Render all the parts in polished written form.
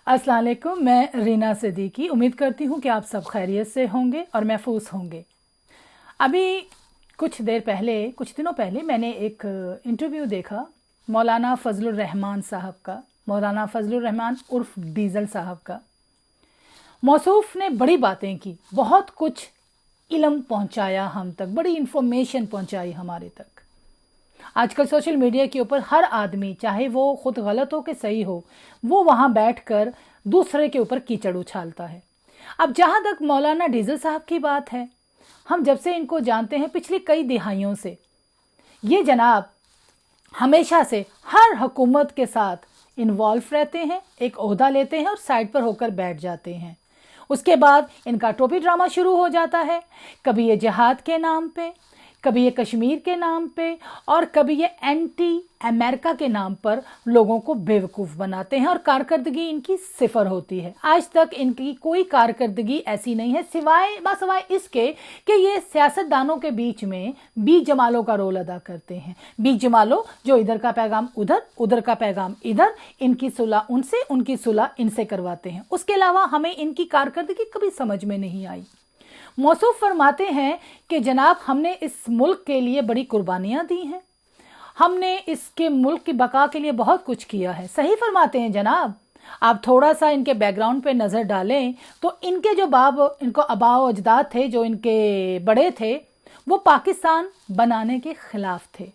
अस्सलाम वालेकुम। मैं रीना सिद्दीकी उम्मीद करती हूँ कि आप सब खैरियत से होंगे और महफूज होंगे। अभी कुछ दिनों पहले मैंने एक इंटरव्यू देखा मौलाना फजलुर रहमान साहब का, मौलाना फजलुर रहमान उर्फ डीज़ल साहब का। मौसूफ ने बड़ी बातें की, बहुत कुछ इल्म पहुँचाया हम तक, बड़ी इन्फॉर्मेशन पहुँचाई हमारे तक। आजकल सोशल मीडिया के ऊपर हर आदमी, चाहे वो खुद गलत हो कि सही हो, वो वहाँ बैठकर दूसरे के ऊपर कीचड़ उछालता है। अब जहाँ तक मौलाना डीज़ल साहब की बात है, हम जब से इनको जानते हैं पिछली कई दिहाइयों से, ये जनाब हमेशा से हर हुकूमत के साथ इन्वॉल्व रहते हैं, एक ओहदा लेते हैं और साइड पर होकर बैठ जाते हैं। उसके बाद इनका टोपी ड्रामा शुरू हो जाता है, कभी ये जिहाद के नाम पे, कभी ये कश्मीर के नाम पे, और कभी ये एंटी अमेरिका के नाम पर लोगों को बेवकूफ़ बनाते हैं और कारकर्दगी इनकी सिफर होती है। आज तक इनकी कोई कारकर्दगी ऐसी नहीं है सिवाय इसके कि ये सियासतदानों के बीच में बीच जमालों का रोल अदा करते हैं। बीच जमालों जो इधर का पैगाम उधर, उधर का पैगाम इधर, इनकी सुलह उनसे, उनकी सुलह इनसे करवाते हैं। उसके अलावा हमें इनकी कारकर्दगी कभी समझ में नहीं आई। मौसूफ फरमाते हैं कि जनाब हमने इस मुल्क के लिए बड़ी कुर्बानियाँ दी हैं, हमने इसके मुल्क की बका के लिए बहुत कुछ किया है। सही फरमाते हैं जनाब। आप थोड़ा सा इनके बैकग्राउंड पे नज़र डालें तो इनके जो इनको आबाओ अजदाद थे, जो इनके बड़े थे, वो पाकिस्तान बनाने के ख़िलाफ़ थे।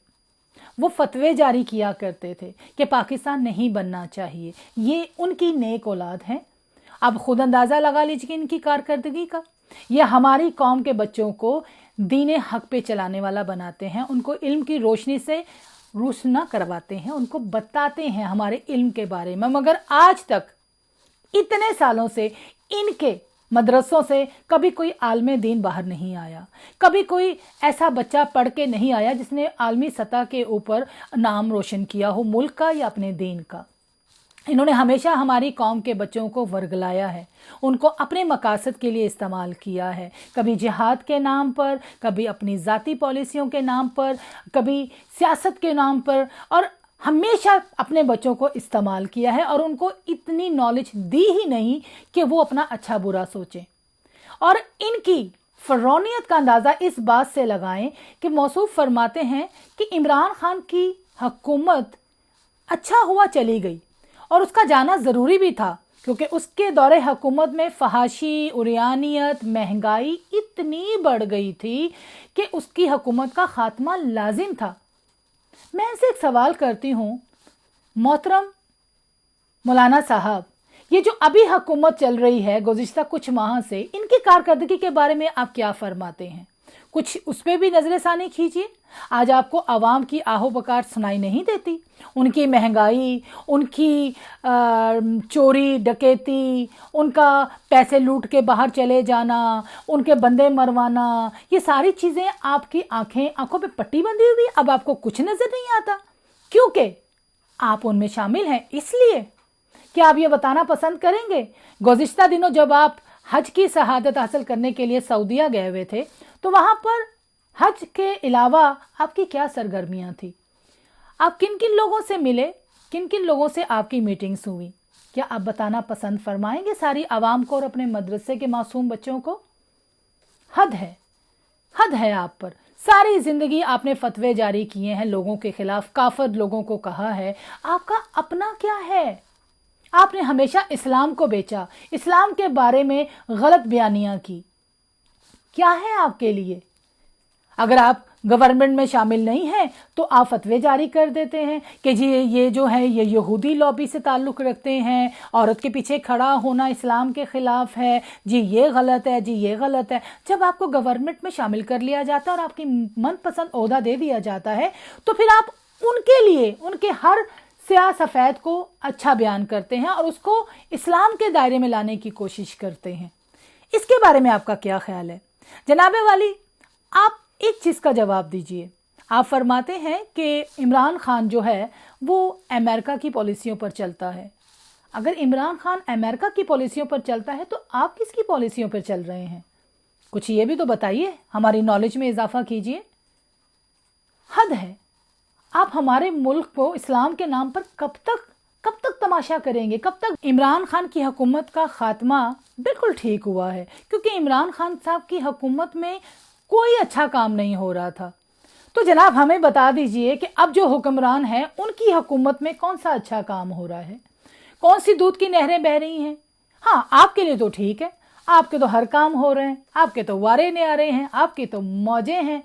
वो फतवे जारी किया करते थे कि पाकिस्तान नहीं बनना चाहिए। ये उनकी नेक औलाद हैं। अब खुद अंदाज़ा लगा लीजिए इनकी कारकर्दगी का। ये हमारी कौम के बच्चों को दीन हक पे चलाने वाला बनाते हैं, उनको इल्म की रोशनी से रोशना करवाते हैं, उनको बताते हैं हमारे इल्म के बारे में। मगर आज तक इतने सालों से इनके मदरसों से कभी आलमी आलम दीन बाहर नहीं आया, कभी कोई ऐसा बच्चा पढ़ के नहीं आया जिसने आलमी सतह के ऊपर नाम रोशन किया हो मुल्क का या अपने दीन का। इन्होंने हमेशा हमारी कौम के बच्चों को वर्गलाया है, उनको अपने मकासद के लिए इस्तेमाल किया है, कभी जिहाद के नाम पर, कभी अपनी ज़ाती पॉलिसियों के नाम पर, कभी सियासत के नाम पर, और हमेशा अपने बच्चों को इस्तेमाल किया है और उनको इतनी नॉलेज दी ही नहीं कि वो अपना अच्छा बुरा सोचें। और इनकी फ़रौनियत का अंदाज़ा इस बात से लगाएं कि मौसूफ फरमाते हैं कि इमरान खान की हुकूमत अच्छा हुआ चली गई और उसका जाना ज़रूरी भी था, क्योंकि उसके दौरे हुकूमत में फहाशी, उरियानियत, महंगाई इतनी बढ़ गई थी कि उसकी हुकूमत का ख़ात्मा लाजिम था। मैं इनसे एक सवाल करती हूँ, मोहतरम मौलाना साहब, ये जो अभी हुकूमत चल रही है गुज़िश्ता कुछ माह से, इनकी कारकर्दगी के बारे में आप क्या फरमाते हैं? कुछ उस पर भी नजर षानी खींचिए। आज आपको आवाम की आहो बकार सुनाई नहीं देती? उनकी महंगाई, उनकी चोरी डकैती, उनका पैसे लूट के बाहर चले जाना, उनके बंदे मरवाना, ये सारी चीज़ें आपकी आंखों पे पट्टी बंधी हुई। अब आपको कुछ नज़र नहीं आता क्योंकि आप उनमें शामिल हैं। इसलिए क्या आप ये बताना पसंद करेंगे, गुज़िश्ता दिनों जब आप हज की शहादत हासिल करने के लिए सऊदीया गए हुए थे, तो वहाँ पर हज के अलावा आपकी क्या सरगर्मियाँ थी? आप किन किन लोगों से मिले, किन किन लोगों से आपकी मीटिंग्स हुई? क्या आप बताना पसंद फरमाएंगे सारी आवाम को और अपने मदरसे के मासूम बच्चों को? हद है आप पर। सारी ज़िंदगी आपने फतवे जारी किए हैं लोगों के ख़िलाफ़, काफिर लोगों को कहा है। आपका अपना क्या है? आपने हमेशा इस्लाम को बेचा, इस्लाम के बारे में गलत बयानियाँ की। क्या है आपके लिए? अगर आप गवर्नमेंट में शामिल नहीं हैं तो आप फतवे जारी कर देते हैं कि जी ये जो है ये यहूदी लॉबी से ताल्लुक़ रखते हैं, औरत के पीछे खड़ा होना इस्लाम के ख़िलाफ़ है, जी ये गलत है, जी ये गलत है। जब आपको गवर्नमेंट में शामिल कर लिया जाता है और आपकी मनपसंद ओहदा दे दिया जाता है, तो फिर आप उनके लिए उनके हर स्याह सफ़ेद को अच्छा बयान करते हैं और उसको इस्लाम के दायरे में लाने की कोशिश करते हैं। इसके बारे में आपका क्या ख्याल है? जनाबे वाली, आप एक चीज़ का जवाब दीजिए। आप फरमाते हैं कि इमरान खान जो है वो अमेरिका की पॉलिसियों पर चलता है। अगर इमरान खान अमेरिका की पॉलिसियों पर चलता है तो आप किसकी पॉलिसियों पर चल रहे हैं? कुछ ये भी तो बताइए, हमारी नॉलेज में इजाफा कीजिए। हद है। आप हमारे मुल्क को इस्लाम के नाम पर कब तक कब तक तमाशा करेंगे, कब तक? इमरान खान की हुकूमत का खात्मा बिल्कुल ठीक हुआ है, क्योंकि इमरान खान साहब की हुकूमत में कोई अच्छा काम नहीं हो रहा था। तो जनाब हमें बता दीजिए कि अब जो हुक्मरान हैं उनकी हुकूमत में कौन सा अच्छा काम हो रहा है, कौन सी दूध की नहरें बह रही हैं? हाँ, आपके लिए तो ठीक है, आपके तो हर काम हो रहे हैं, आपके तो वारे ने आ रहे हैं, आपकी तो मौजें हैं।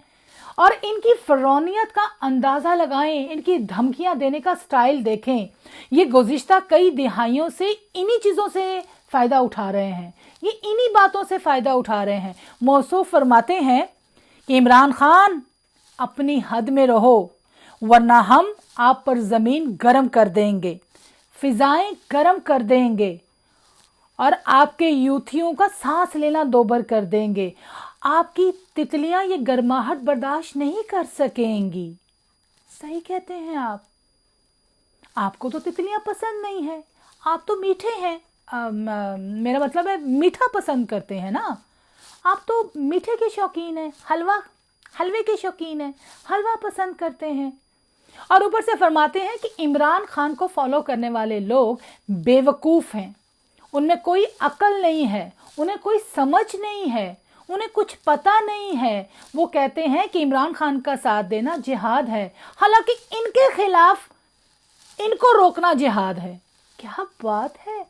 और इनकी फरौनियत का अंदाज़ा लगाएं, इनकी धमकियां देने का स्टाइल देखें। ये गुज़िश्ता कई दिहाइयों से इन्हीं चीज़ों से फ़ायदा उठा रहे हैं, ये इन्हीं बातों से फ़ायदा उठा रहे हैं। मौसूफ फरमाते हैं कि इमरान खान अपनी हद में रहो, वरना हम आप पर ज़मीन गर्म कर देंगे, फिज़ाएं गर्म कर देंगे और आपके यूथियों का सांस लेना दोबर कर देंगे। आपकी तितलियां ये गर्माहट बर्दाश्त नहीं कर सकेंगी। सही कहते हैं आप। आपको तो तितलियां पसंद नहीं है, आप तो मीठे हैं, मेरा मतलब है मीठा पसंद करते हैं ना, आप तो मीठे के शौकीन हैं, हलवे के शौकीन हैं, हलवा पसंद करते हैं। और ऊपर से फरमाते हैं कि इमरान खान को फॉलो करने वाले लोग बेवकूफ़ हैं, उनमें कोई अक्ल नहीं है, उन्हें कोई समझ नहीं है, उन्हें कुछ पता नहीं है। वो कहते हैं कि इमरान खान का साथ देना जिहाद है, हालांकि इनके खिलाफ इनको रोकना जिहाद है। क्या बात है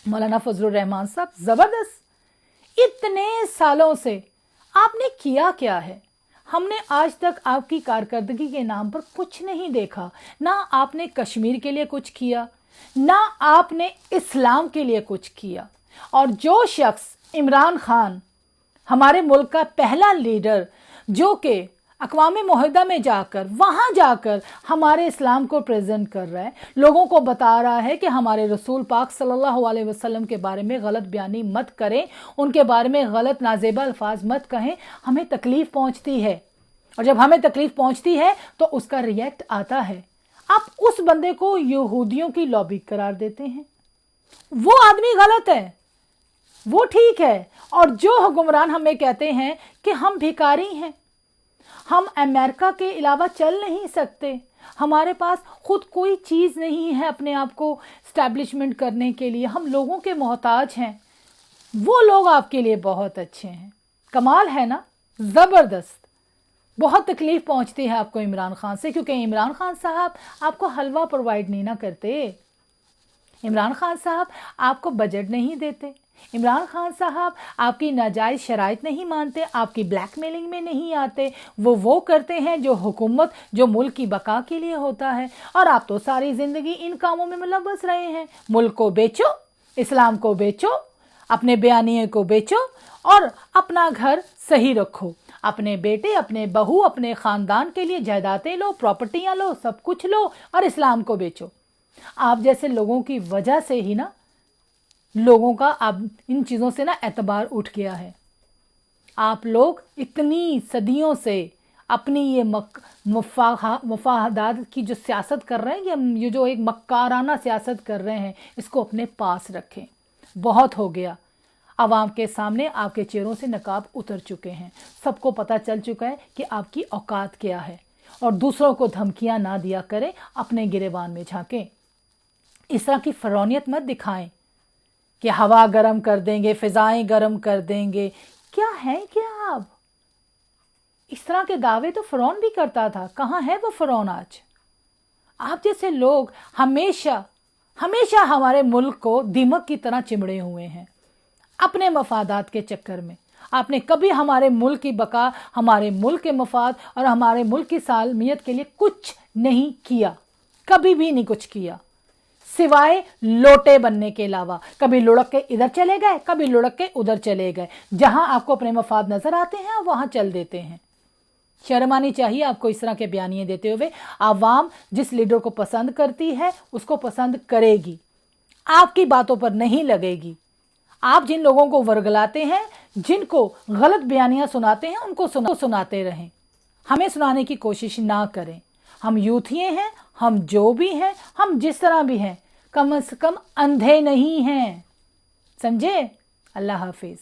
मौलाना फजलुर रहमान साहब, ज़बरदस्त। इतने सालों से आपने किया क्या है? हमने आज तक आपकी कारकर्दगी के नाम पर कुछ नहीं देखा। ना आपने कश्मीर के लिए कुछ किया, ना आपने इस्लाम के लिए कुछ किया। और जो शख्स इमरान खान, हमारे मुल्क का पहला लीडर, जो कि अक़वाम मुत्तहिदा में जाकर, वहाँ जाकर हमारे इस्लाम को प्रेजेंट कर रहा है, लोगों को बता रहा है कि हमारे रसूल पाक सल्लल्लाहु अलैहि वसल्लम के बारे में गलत बयानी मत करें, उनके बारे में गलत नाजेबा अल्फाज मत कहें, हमें तकलीफ़ पहुँचती है। और जब हमें तकलीफ़ पहुँचती है तो उसका रिएक्ट आता है। आप उस बंदे को यहूदियों की लॉबी करार देते हैं। वो आदमी गलत है, वो ठीक है। और जो हुक्मरान हमें कहते हैं कि हम भिखारी हैं, हम अमेरिका के अलावा चल नहीं सकते, हमारे पास खुद कोई चीज़ नहीं है अपने आप को स्टैब्लिशमेंट करने के लिए, हम लोगों के मोहताज हैं, वो लोग आपके लिए बहुत अच्छे हैं। कमाल है ना, ज़बरदस्त। बहुत तकलीफ़ पहुंचती है आपको इमरान खान से, क्योंकि इमरान खान साहब आपको हलवा प्रोवाइड नहीं ना करते, इमरान खान साहब आपको बजट नहीं देते, इमरान खान साहब आपकी नाजायज़ शराइत नहीं मानते, आपकी ब्लैकमेलिंग में नहीं आते। वो करते हैं जो हुकूमत, जो मुल्क की बका के लिए होता है। और आप तो सारी ज़िंदगी इन कामों में मुलव्वस रहे हैं। मुल्क को बेचो, इस्लाम को बेचो, अपने बयानिए को बेचो और अपना घर सही रखो। अपने बेटे, अपने बहू, अपने ख़ानदान के लिए जायदादें लो, प्रॉपर्टियाँ लो, सब कुछ लो और इस्लाम को बेचो। आप जैसे लोगों की वजह से ही ना लोगों का अब इन चीज़ों से ना एतबार उठ गया है। आप लोग इतनी सदियों से अपनी ये मुफाहदात की जो सियासत कर रहे हैं, ये जो एक मक्काराना सियासत कर रहे हैं, इसको अपने पास रखें। बहुत हो गया। आवाम के सामने आपके चेहरों से नकाब उतर चुके हैं, सबको पता चल चुका है कि आपकी औकात क्या है। और दूसरों को धमकियां ना दिया करें, अपने गिरेबान में झांकें। इस तरह की फरौनियत मत दिखाएं कि हवा गर्म कर देंगे, फिजाएं गर्म कर देंगे। क्या है क्या आप? इस तरह के दावे तो फ़िरौन भी करता था। कहाँ है वो फ़िरौन आज? आप जैसे लोग हमेशा हमेशा हमारे मुल्क को दीमक की तरह चिमड़े हुए हैं अपने मफादात के चक्कर में। आपने कभी हमारे मुल्क की बका, हमारे मुल्क के मफाद और हमारे मुल्क की सालमियत के लिए कुछ नहीं किया, कभी भी नहीं कुछ किया, सिवाय लोटे बनने के अलावा। कभी लुढ़क के इधर चले गए, कभी लुढ़क के उधर चले गए। जहां आपको अपने मफाद नजर आते हैं वहां चल देते हैं। शर्म आनी चाहिए आपको इस तरह के बयानिए देते हुए। आवाम जिस लीडर को पसंद करती है उसको पसंद करेगी, आपकी बातों पर नहीं लगेगी। आप जिन लोगों को वर्गलाते हैं, जिनको गलत बयानियां सुनाते हैं, उनको सुनाते रहें, हमें सुनाने की कोशिश ना करें। हम यूथिये हैं, हम जो भी हैं, हम जिस तरह भी हैं, कम से कम अंधे नहीं हैं, समझे? अल्लाह हाफिज।